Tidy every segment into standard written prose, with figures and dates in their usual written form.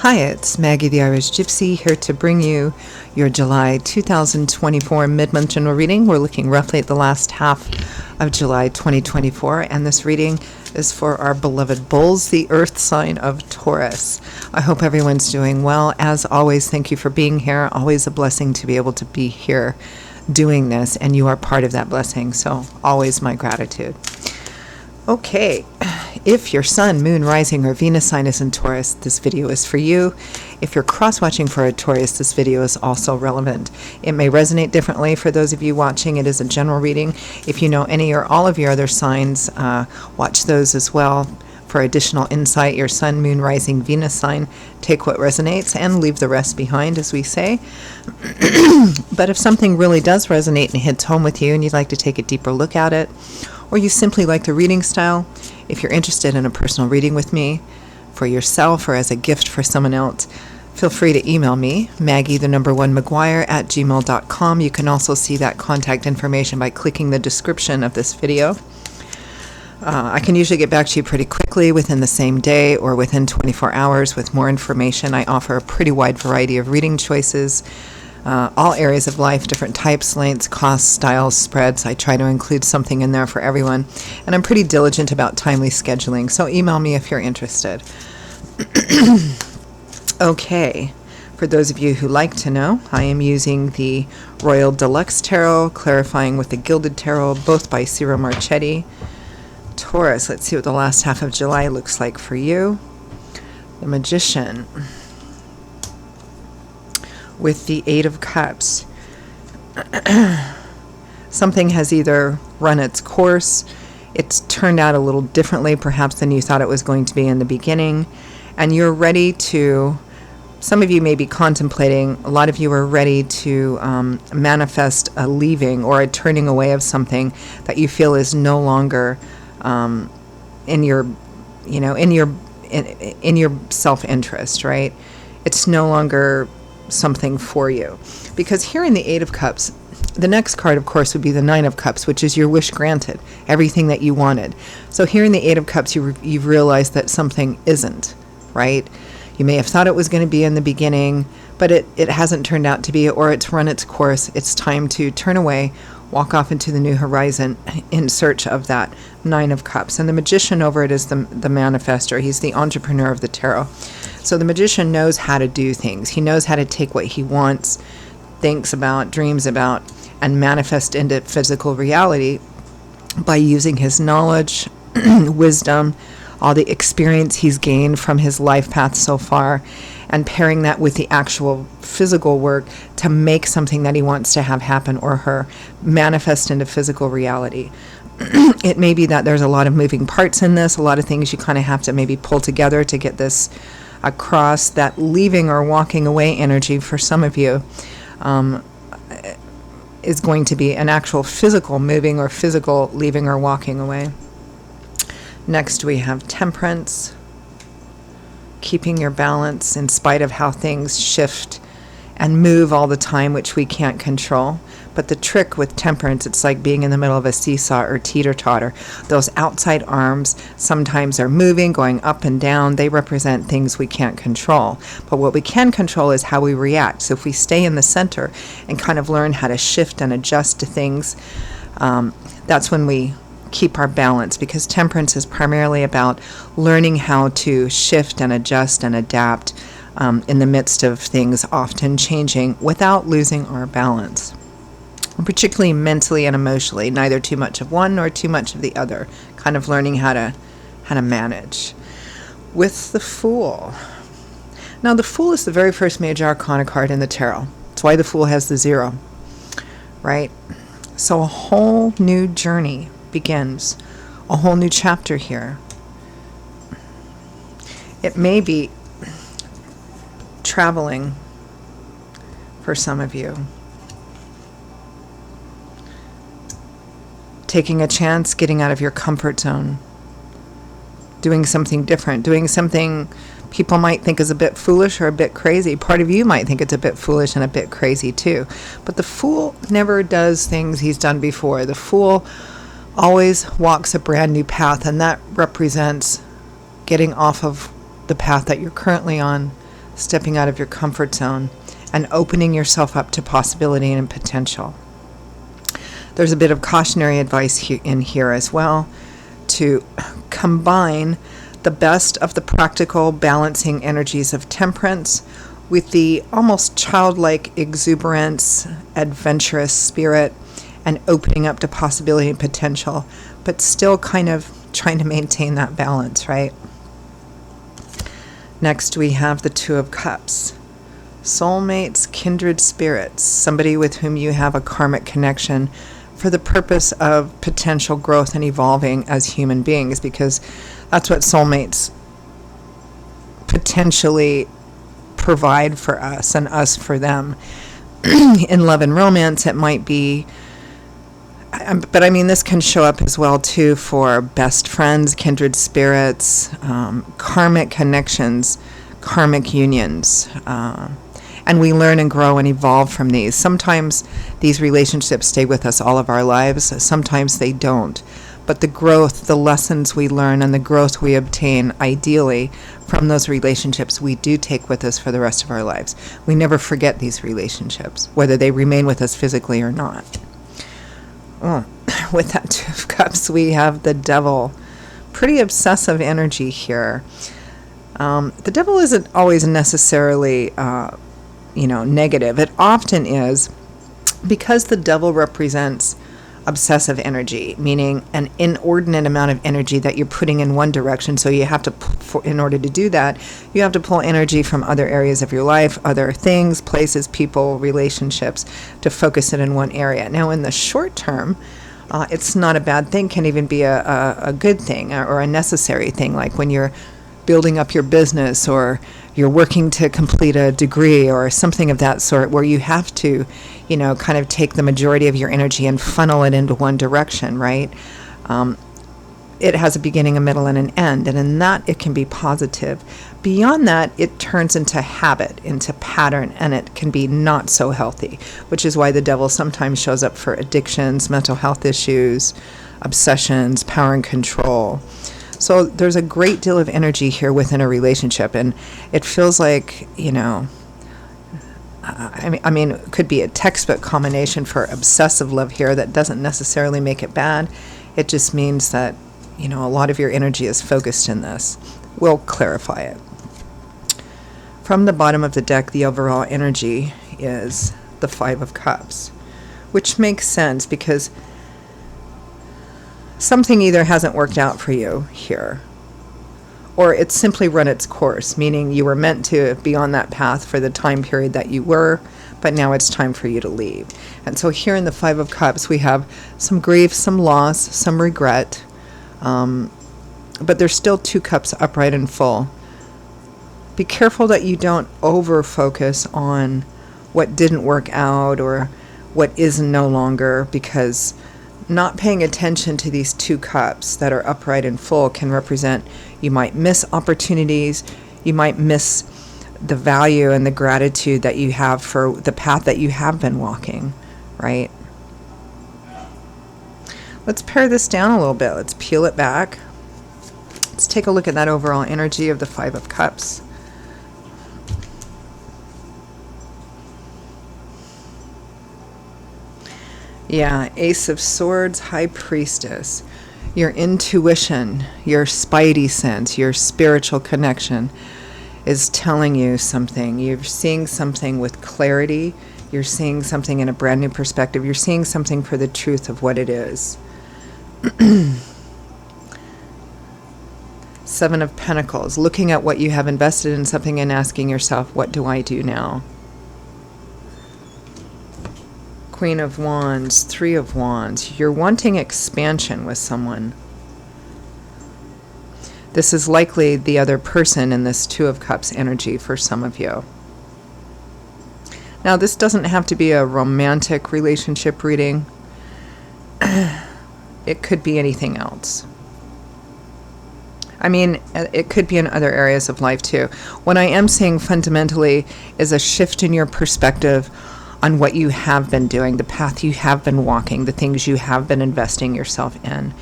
Hi, it's Maggie the Irish Gypsy here to bring you your July 2024 mid-month general reading. We're looking roughly at the last half of July 2024, and this reading is for our beloved bulls, the earth sign of Taurus. I hope everyone's doing well. As always, thank you for being here. Always a blessing to be able to be here doing this, and you are part of that blessing, so always my gratitude. Okay, if your sun, moon, rising, or Venus sign is in Taurus, this video is for you. If you're cross-watching for a Taurus, this video is also relevant. It may resonate differently for those of you watching. It is a general reading. If you know any or all of your other signs, watch those as well for additional insight. Your sun, moon, rising, Venus sign, take what resonates and leave the rest behind, as we say. But if something really does resonate and hits home with you and you'd like to take a deeper look at it, or you simply like the reading style, if you're interested in a personal reading with me for yourself or as a gift for someone else, feel free to email me, Maggie1McGuire@gmail.com. You can also see that contact information by clicking the description of this video. I can usually get back to you pretty quickly within the same day or within 24 hours with more information. I offer a pretty wide variety of reading choices, all areas of life, different types, lengths, costs, styles, spreads. I try to include something in there for everyone, and I'm pretty diligent about timely scheduling, so email me if you're interested. Okay, for those of you who like to know, I am using the Royal Deluxe Tarot, clarifying with the Gilded Tarot, both by Ciro Marchetti. Taurus, let's see what the last half of July looks like for you. The Magician with the Eight of Cups. Something has either run its course, it's turned out a little differently perhaps than you thought it was going to be in the beginning, and you're ready to, some of you may be contemplating, a lot of you are ready to manifest a leaving or a turning away of something that you feel is no longer in your self-interest, right? It's no longer something for you. Because here in the Eight of Cups, the next card, of course, would be the Nine of Cups, which is your wish granted, everything that you wanted. So here in the Eight of Cups, you've realized that something isn't, right? You may have thought it was going to be in the beginning, but it hasn't turned out to be, or it's run its course. It's time to turn away, walk off into the new horizon in search of that Nine of Cups. And the Magician over it is the manifestor. He's the entrepreneur of the tarot. So the Magician knows how to do things. He knows how to take what he wants, thinks about, dreams about, and manifest into physical reality by using his knowledge, wisdom, all the experience he's gained from his life path so far, and pairing that with the actual physical work to make something that he wants to have happen, or her manifest into physical reality. It may be that there's a lot of moving parts in this, a lot of things you kind of have to maybe pull together to get this across. That leaving or walking away energy for some of you is going to be an actual physical moving or physical leaving or walking away. Next we have Temperance, keeping your balance in spite of how things shift and move all the time, which we can't control. But the trick with Temperance, it's like being in the middle of a seesaw or teeter-totter. Those outside arms sometimes are moving, going up and down. They represent things we can't control. But what we can control is how we react. So if we stay in the center and kind of learn how to shift and adjust to things, that's when we keep our balance, because Temperance is primarily about learning how to shift and adjust and adapt in the midst of things often changing without losing our balance, particularly mentally and emotionally, neither too much of one nor too much of the other, kind of learning how to manage. With the Fool. Now the Fool is the very first major arcana card in the tarot. That's why the Fool has the 0, right? So a whole new journey begins, a whole new chapter here. It may be traveling for some of you, taking a chance, getting out of your comfort zone, doing something different, doing something people might think is a bit foolish or a bit crazy. Part of you might think it's a bit foolish and a bit crazy too. But the Fool never does things he's done before. The Fool always walks a brand new path, and that represents getting off of the path that you're currently on, stepping out of your comfort zone, and opening yourself up to possibility and potential. There's a bit of cautionary advice in here as well, to combine the best of the practical balancing energies of temperance with the almost childlike exuberance, adventurous spirit, and opening up to possibility and potential, but still kind of trying to maintain that balance, right? Next, we have the Two of Cups. Soulmates, kindred spirits, somebody with whom you have a karmic connection for the purpose of potential growth and evolving as human beings, because that's what soulmates potentially provide for us and us for them. In love and romance, it might be, but I mean, this can show up as well too for best friends, kindred spirits, karmic connections, karmic unions, and we learn and grow and evolve from these. Sometimes these relationships stay with us all of our lives, sometimes they don't. But the growth, the lessons we learn, and the growth we obtain, ideally, from those relationships, we do take with us for the rest of our lives. We never forget these relationships, whether they remain with us physically or not. Oh, with that Two of Cups, we have the Devil. Pretty obsessive energy here. The Devil isn't always necessarily, negative. It often is, because the Devil represents obsessive energy, meaning an inordinate amount of energy that you're putting in one direction. So you have to, in order to do that, you have to pull energy from other areas of your life, other things, places, people, relationships, to focus it in one area. Now, in the short term, it's not a bad thing, can even be a good thing or a necessary thing, like when you're building up your business or you're working to complete a degree or something of that sort, where you have to, kind of take the majority of your energy and funnel it into one direction, right? It has a beginning, a middle, and an end, and in that it can be positive. Beyond that, it turns into habit, into pattern, and it can be not so healthy, which is why the Devil sometimes shows up for addictions, mental health issues, obsessions, power and control. So there's a great deal of energy here within a relationship, and it feels like, it could be a textbook combination for obsessive love here. That doesn't necessarily make it bad. It just means that, a lot of your energy is focused in this. We'll clarify it. From the bottom of the deck, the overall energy is the Five of Cups, which makes sense because something either hasn't worked out for you here, or it's simply run its course, meaning you were meant to be on that path for the time period that you were, but now it's time for you to leave. And so here in the Five of Cups, we have some grief, some loss, some regret, but there's still two cups upright and full. Be careful that you don't over-focus on what didn't work out or what is no longer, because not paying attention to these two cups that are upright and full can represent you might miss opportunities, you might miss the value and the gratitude that you have for the path that you have been walking, right? Let's pare this down a little bit. Let's peel it back. Let's take a look at that overall energy of the Five of Cups. Yeah, Ace of Swords, High Priestess. Your intuition, your spidey sense, your spiritual connection is telling you something. You're seeing something with clarity. You're seeing something in a brand new perspective. You're seeing something for the truth of what it is. Seven of Pentacles, looking at what you have invested in something and asking yourself, what do I do now? Queen of Wands, Three of Wands. You're wanting expansion with someone. This is likely the other person in this Two of Cups energy for some of you. Now, this doesn't have to be a romantic relationship reading. It could be anything else. I mean, it could be in other areas of life too. What I am saying fundamentally is a shift in your perspective on what you have been doing, the path you have been walking, the things you have been investing yourself in,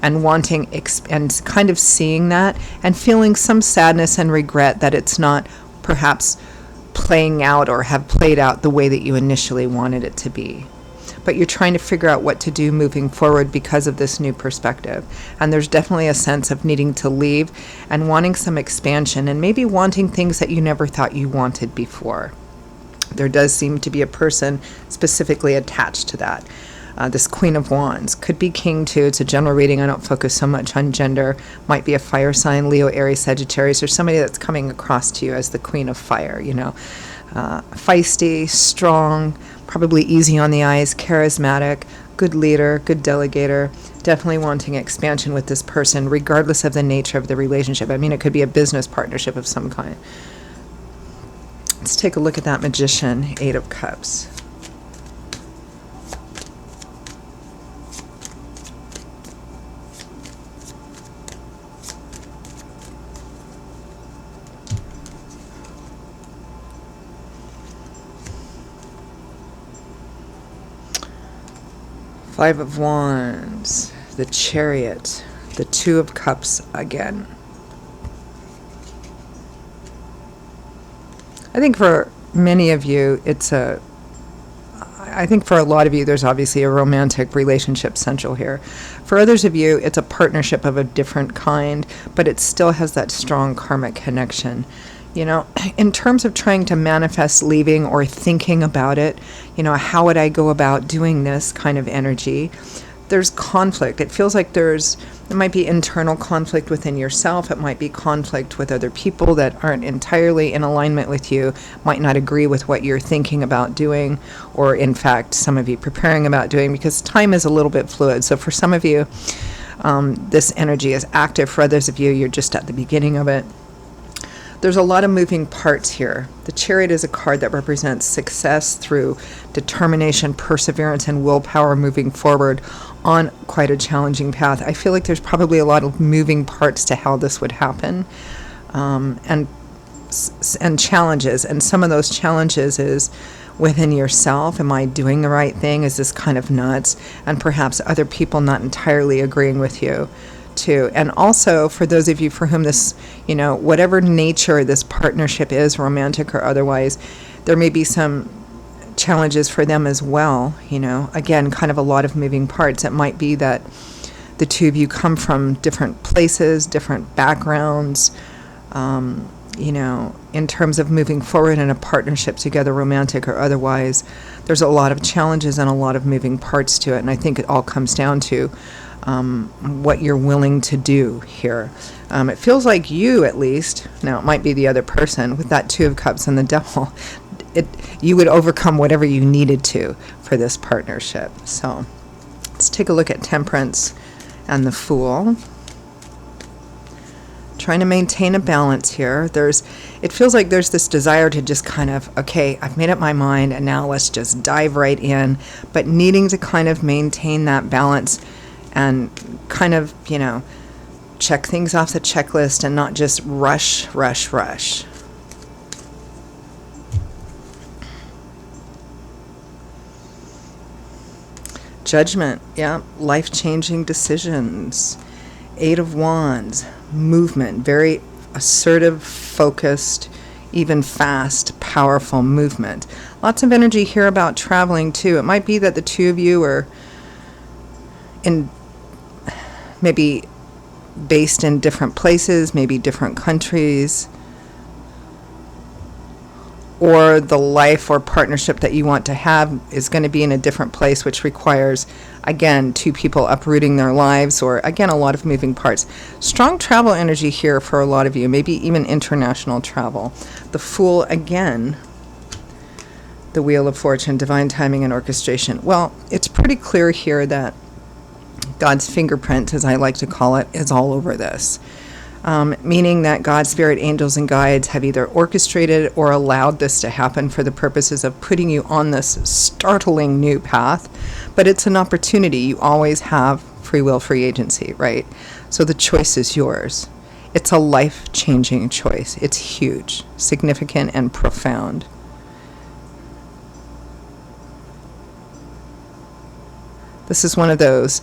and wanting and kind of seeing that and feeling some sadness and regret that it's not perhaps playing out or have played out the way that you initially wanted it to be. But you're trying to figure out what to do moving forward because of this new perspective. And there's definitely a sense of needing to leave and wanting some expansion and maybe wanting things that you never thought you wanted before. There does seem to be a person specifically attached to that. This Queen of Wands could be King too. It's a general reading. I don't focus so much on gender. Might be a fire sign, Leo, Aries, Sagittarius, or somebody that's coming across to you as the Queen of Fire, feisty, strong, probably easy on the eyes, charismatic, good leader, good delegator, definitely wanting expansion with this person, regardless of the nature of the relationship. I mean, it could be a business partnership of some kind. Let's take a look at that Magician, 8 of Cups. Five of Wands, the Chariot, the 2 of Cups again. I think for many of you, I think for a lot of you, there's obviously a romantic relationship central here. For others of you, it's a partnership of a different kind, but it still has that strong karmic connection. In terms of trying to manifest leaving or thinking about it, how would I go about doing this kind of energy? There's conflict. It feels like there might be internal conflict within yourself. It might be conflict with other people that aren't entirely in alignment with you, might not agree with what you're thinking about doing, or in fact, some of you preparing about doing, because time is a little bit fluid. So for some of you, this energy is active. For others of you, you're just at the beginning of it. There's a lot of moving parts here. The Chariot is a card that represents success through determination, perseverance, and willpower moving forward on quite a challenging path. I feel like there's probably a lot of moving parts to how this would happen, and challenges. And some of those challenges is within yourself. Am I doing the right thing? Is this kind of nuts? And perhaps other people not entirely agreeing with you too. And also for those of you for whom this, whatever nature this partnership is, romantic or otherwise, there may be some challenges for them as well. Again, kind of a lot of moving parts. It might be that the two of you come from different places, different backgrounds, in terms of moving forward in a partnership together, romantic or otherwise. There's a lot of challenges and a lot of moving parts to it. And I think it all comes down to what you're willing to do here. It feels like you, at least, now it might be the other person, with that 2 of Cups and the Devil, you would overcome whatever you needed to for this partnership. So let's take a look at Temperance and the Fool. Trying to maintain a balance here. It feels like there's this desire to just kind of, okay, I've made up my mind and now let's just dive right in, but needing to kind of maintain that balance and kind of, check things off the checklist and not just rush. Judgment, yeah, life-changing decisions. 8 of Wands, movement, very assertive, focused, even fast, powerful movement. Lots of energy here about traveling too. It might be that the two of you are maybe based in different places, maybe different countries, or the life or partnership that you want to have is going to be in a different place, which requires, again, two people uprooting their lives, or again, a lot of moving parts. Strong travel energy here for a lot of you, maybe even international travel. The Fool, again, the Wheel of Fortune, divine timing and orchestration. Well, it's pretty clear here that God's fingerprint, as I like to call it, is all over this. Meaning that God's spirit, angels, and guides have either orchestrated or allowed this to happen for the purposes of putting you on this startling new path. But it's an opportunity. You always have free will, free agency, right? So the choice is yours. It's a life-changing choice. It's huge, significant, and profound. This is one of those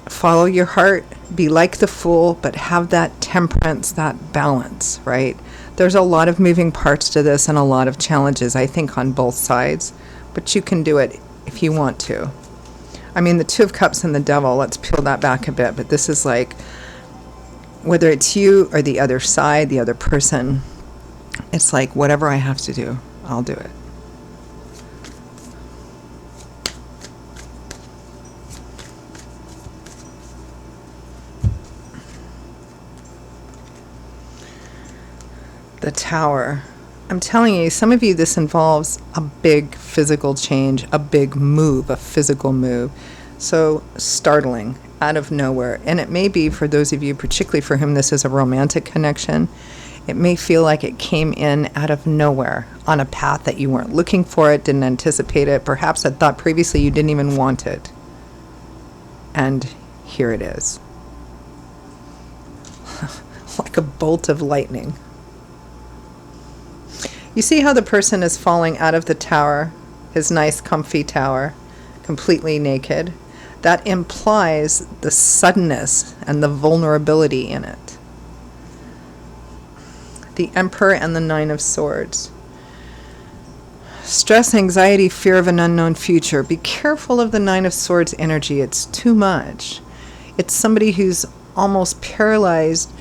follow your heart, Be like the Fool, but have that temperance, that balance, right? There's a lot of moving parts to this and a lot of challenges, I think, on both sides, but you can do it if you want to. I mean, the Two of Cups and the Devil, let's peel that back a bit, but this is like, whether it's you or the other side, the other person, it's like, whatever I have to do, I'll do it. The Tower. I'm telling you, some of you, this involves a big physical change, a big move, a physical move. So startling, out of nowhere. And it may be, for those of you, particularly for whom this is a romantic connection, it may feel like it came in out of nowhere on a path that you weren't looking for it, didn't anticipate it. Perhaps had thought previously you didn't even want it. And here it is. Like a bolt of lightning. You see how the person is falling out of the tower, his nice comfy tower, completely naked? That implies the suddenness and the vulnerability in it. The Emperor and the Nine of Swords. Stress, anxiety, fear of an unknown future. Be careful of the Nine of Swords energy. It's too much. It's somebody who's almost paralyzed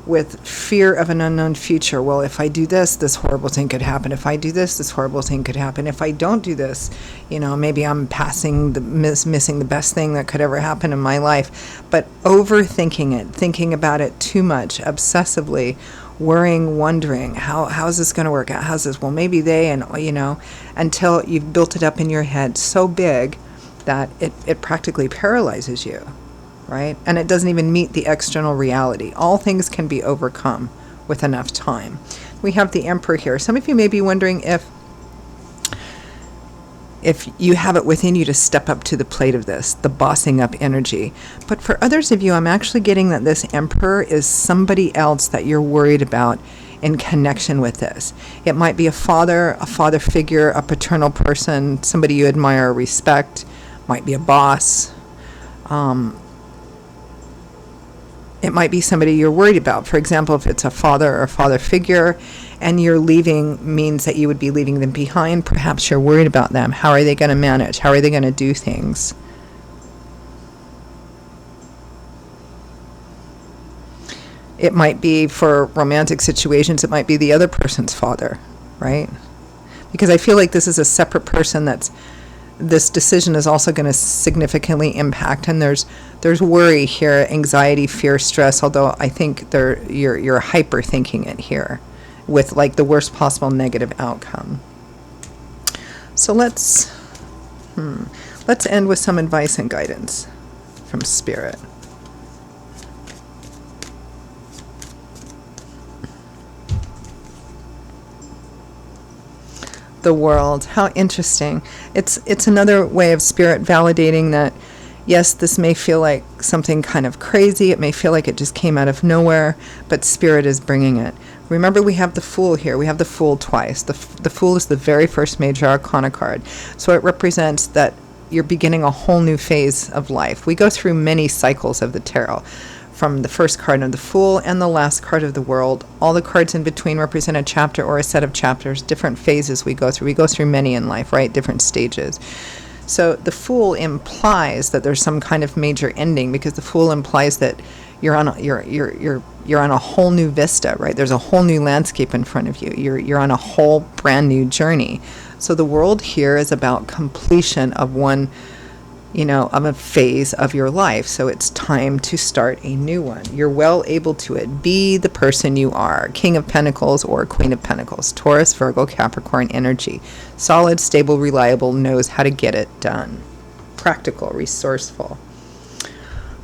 with fear of an unknown future. Well, if I do this, this horrible thing could happen. If I do this, this horrible thing could happen. If I don't do this, maybe I'm missing the best thing that could ever happen in my life. But overthinking it, thinking about it too much, obsessively, worrying, wondering, how is this going to work out? How's this? Well, maybe until you've built it up in your head so big that it practically paralyzes you. Right? And it doesn't even meet the external reality. All things can be overcome with enough time. We have the Emperor here. Some of you may be wondering if you have it within you to step up to the plate of this, the bossing up energy. But for others of you, I'm actually getting that this Emperor is somebody else that you're worried about in connection with this. It might be a father figure, a paternal person, somebody you admire or respect, might be a boss. It might be somebody you're worried about. For example, if it's a father or father figure and you're leaving means that you would be leaving them behind, perhaps you're worried about them. How are they going to manage? How are they going to do things? It might be, for romantic situations, it might be the other person's father, right? Because I feel like this is a separate person this decision is also going to significantly impact, and there's worry here, anxiety, fear, stress, although I think you're hyper thinking it here with like the worst possible negative outcome. So let's end with some advice and guidance from Spirit. The World. How interesting. It's another way of Spirit validating that, yes, this may feel like something kind of crazy. It may feel like it just came out of nowhere, but Spirit is bringing it. Remember, we have the Fool here. We have the Fool twice. The Fool is the very first major arcana card. So it represents that you're beginning a whole new phase of life. We go through many cycles of the tarot, from the first card of the Fool and the last card of the World. All the cards in between represent a chapter or a set of chapters, different phases we go through. We go through many in life, right? Different stages. So the Fool implies that there's some kind of major ending, because the Fool implies that you're on a whole new vista, right? There's a whole new landscape in front of you. You're on a whole brand new journey. So the World here is about completion of one of a phase of your life. So it's time to start a new one. You're well able to it. Be the person you are. King of Pentacles or Queen of Pentacles. Taurus, Virgo, Capricorn energy. Solid, stable, reliable, knows how to get it done. Practical, resourceful.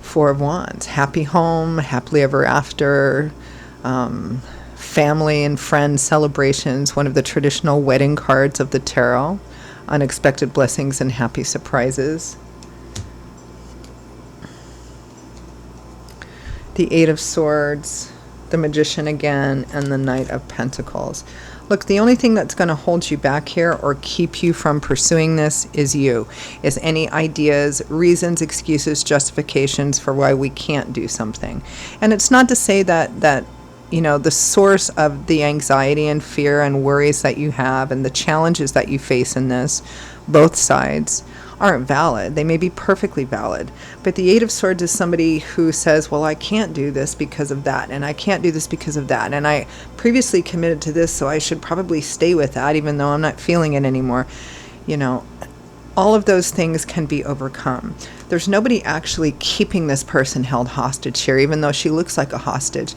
Four of Wands. Happy home, happily ever after. Family and friends celebrations. One of the traditional wedding cards of the tarot. Unexpected blessings and happy surprises. The Eight of Swords, the Magician again, and the Knight of Pentacles. Look, the only thing that's going to hold you back here or keep you from pursuing this is you. Is any ideas, reasons, excuses, justifications for why we can't do something. And it's not to say that you know, the source of the anxiety and fear and worries that you have and the challenges that you face in this, both sides, aren't valid. They may be perfectly valid. But the Eight of Swords is somebody who says, well, I can't do this because of that, and I can't do this because of that, and I previously committed to this, so I should probably stay with that even though I'm not feeling it anymore. You know, all of those things can be overcome. There's nobody actually keeping this person held hostage here, even though she looks like a hostage.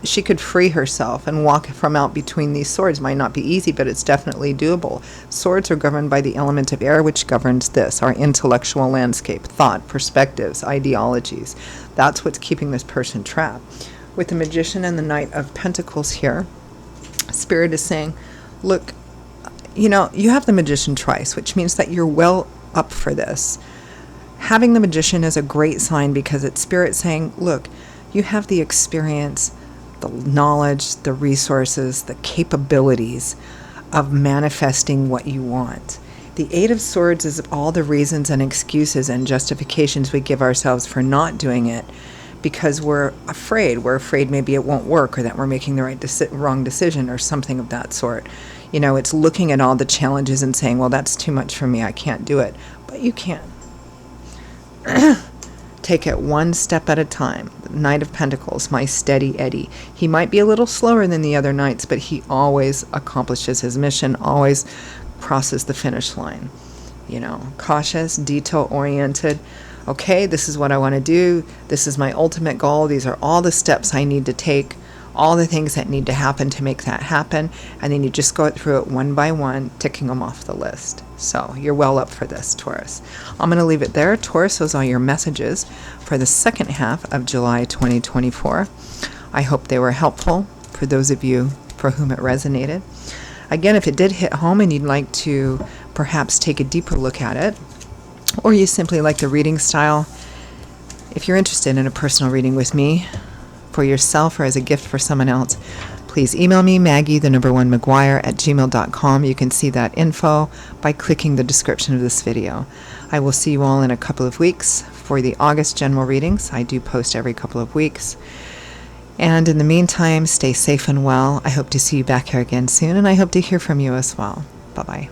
She could free herself and walk from out between these swords. Might not be easy, but it's definitely doable. Swords are governed by the element of air, which governs this, our intellectual landscape, thought, perspectives, ideologies. That's what's keeping this person trapped. With the Magician and the Knight of Pentacles here, Spirit is saying, look, you know, you have the Magician twice, which means that you're well up for this. Having the Magician is a great sign because it's Spirit saying, look, you have the experience, the knowledge, the resources, the capabilities of manifesting what you want. The Eight of Swords is all the reasons and excuses and justifications we give ourselves for not doing it because we're afraid. We're afraid maybe it won't work or that we're making the wrong decision or something of that sort. You know, it's looking at all the challenges and saying, well, that's too much for me. I can't do it. But you can. Take it one step at a time. The Knight of Pentacles, my steady Eddie. He might be a little slower than the other knights, but he always accomplishes his mission, always crosses the finish line. You know, cautious, detail-oriented. Okay, this is what I want to do. This is my ultimate goal. These are all the steps I need to take, all the things that need to happen to make that happen. And then you just go through it one by one, ticking them off the list. So you're well up for this, Taurus. I'm going to leave it there. Taurus, those are your messages for the second half of July 2024. I hope they were helpful for those of you for whom it resonated. Again, if it did hit home and you'd like to perhaps take a deeper look at it, or you simply like the reading style, if you're interested in a personal reading with me for yourself or as a gift for someone else, please email me, Maggie1McGuire@gmail.com. You can see that info by clicking the description of this video. I will see you all in a couple of weeks for the August general readings. I do post every couple of weeks. And in the meantime, stay safe and well. I hope to see you back here again soon, and I hope to hear from you as well. Bye-bye.